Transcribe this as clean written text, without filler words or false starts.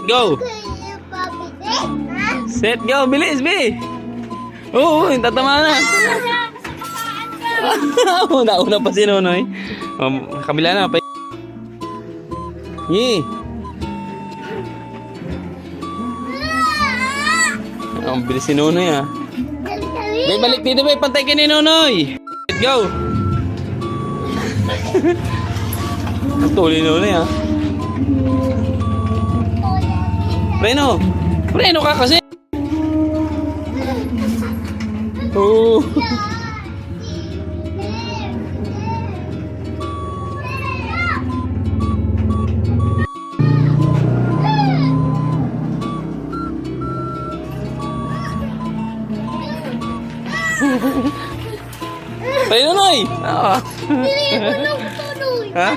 go. Set, go. Bilis, bi. Oo, tatama na. Nauna pa si Nonoy. Kabila na. Yi. Ang bilis si Nonoy ah. Bay, balik dito bay. Pantay ka ni Nonoy. Let's go. Ang tuloy Nonoy ah. Preno. Preno ka kasi. Oh. Preno Noy. Ah. Hindi mo nang tuloy. Ha?